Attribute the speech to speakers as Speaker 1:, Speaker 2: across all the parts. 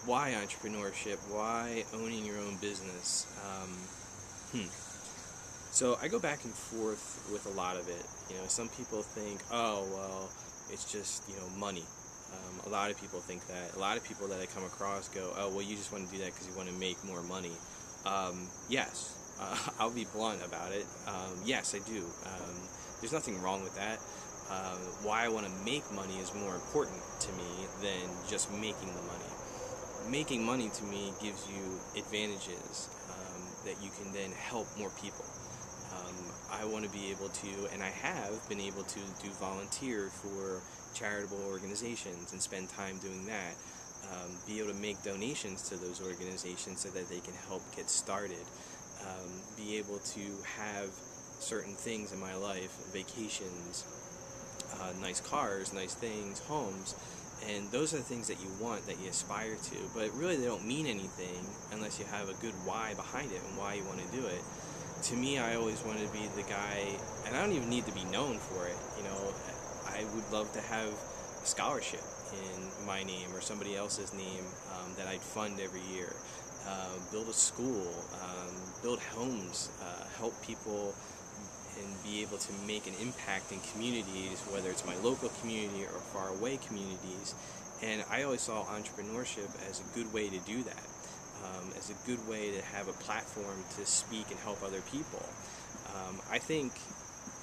Speaker 1: why entrepreneurship? Why owning your own business? So I go back and forth with a lot of it. Some people think, oh, well, it's just, money. A lot of people think that. A lot of people that I come across go, oh, well, you just want to do that because you want to make more money. Yes, I'll be blunt about it. Yes, I do. There's nothing wrong with that. Why I want to make money is more important to me than just making the money. Making money to me gives you advantages that you can then help more people. I want to be able to, and I have been able to do volunteer for charitable organizations and spend time doing that. Be able to make donations to those organizations so that they can help get started. Be able to have certain things in my life, vacations, nice cars, nice things, homes, and those are the things that you want, that you aspire to, but really they don't mean anything unless you have a good why behind it and why you want to do it. To me, I always wanted to be the guy, and I don't even need to be known for it, I would love to have a scholarship in my name or somebody else's name that I'd fund every year. Build a school, build homes, help people and be able to make an impact in communities, whether it's my local community or faraway communities. And I always saw entrepreneurship as a good way to do that, as a good way to have a platform to speak and help other people. I think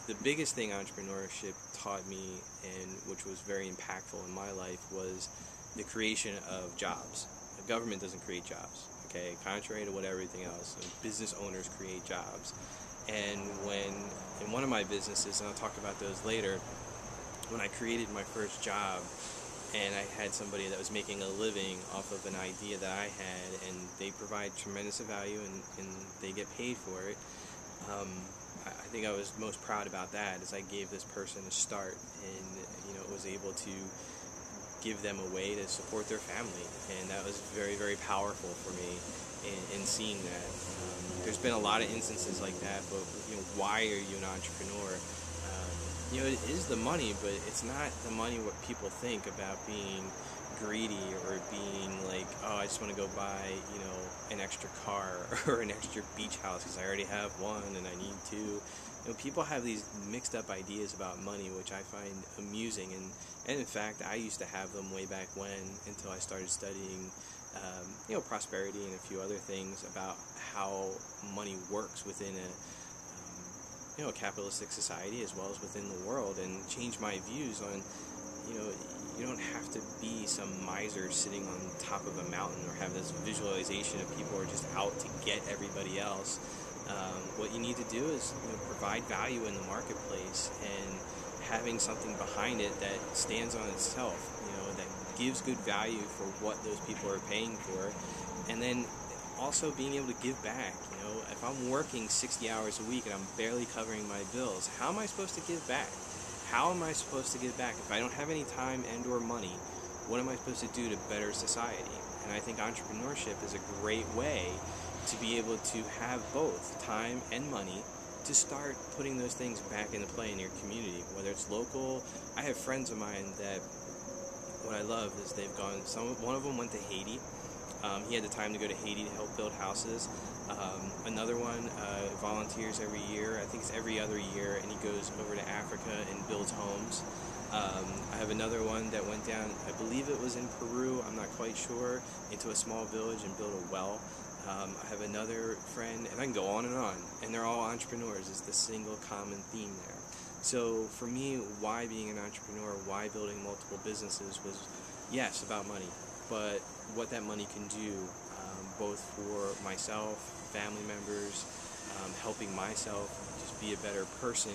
Speaker 1: the biggest thing entrepreneurship taught me, and which was very impactful in my life, was the creation of jobs. The government doesn't create jobs, okay? Contrary to what everything else, business owners create jobs. And when, in one of my businesses, and I'll talk about those later, when I created my first job, and I had somebody that was making a living off of an idea that I had, and they provide tremendous value, and they get paid for it. I think I was most proud about that, as I gave this person a start, and was able to give them a way to support their family, and that was very, very powerful for me in seeing that. There's been a lot of instances like that, but why are you an entrepreneur? It is the money, but it's not the money what people think about being greedy or being like, oh, I just want to go buy, an extra car or an extra beach house because I already have one and I need two. People have these mixed up ideas about money, which I find amusing, and in fact, I used to have them way back when, until I started studying, prosperity and a few other things about how money works within a capitalistic society as well as within the world, and change my views on, you don't have to be some miser sitting on top of a mountain or have this visualization of people who are just out to get everybody else. What you need to do is provide value in the marketplace, and having something behind it that stands on itself, that gives good value for what those people are paying for, and then also being able to give back. If I'm working 60 hours a week and I'm barely covering my bills, how am I supposed to give back? How am I supposed to give back? If I don't have any time and or money, what am I supposed to do to better society? And I think entrepreneurship is a great way to be able to have both time and money to start putting those things back into play in your community, whether it's local. I have friends of mine that, what I love is they've gone, one of them went to Haiti. He had the time to go to Haiti to help build houses. Another one volunteers every year, I think it's every other year, and he goes over to Africa and builds homes. I have another one that went down, I believe it was in Peru, I'm not quite sure, into a small village and built a well. I have another friend, and I can go on, and they're all entrepreneurs. Is the single common theme there. So for me, why being an entrepreneur, why building multiple businesses was, yes, about money, but what that money can do, both for myself, family members, helping myself just be a better person,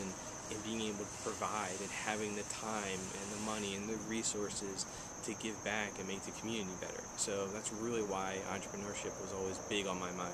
Speaker 1: and being able to provide, and having the time and the money and the resources to give back and make the community better. So that's really why entrepreneurship was always big on my mind.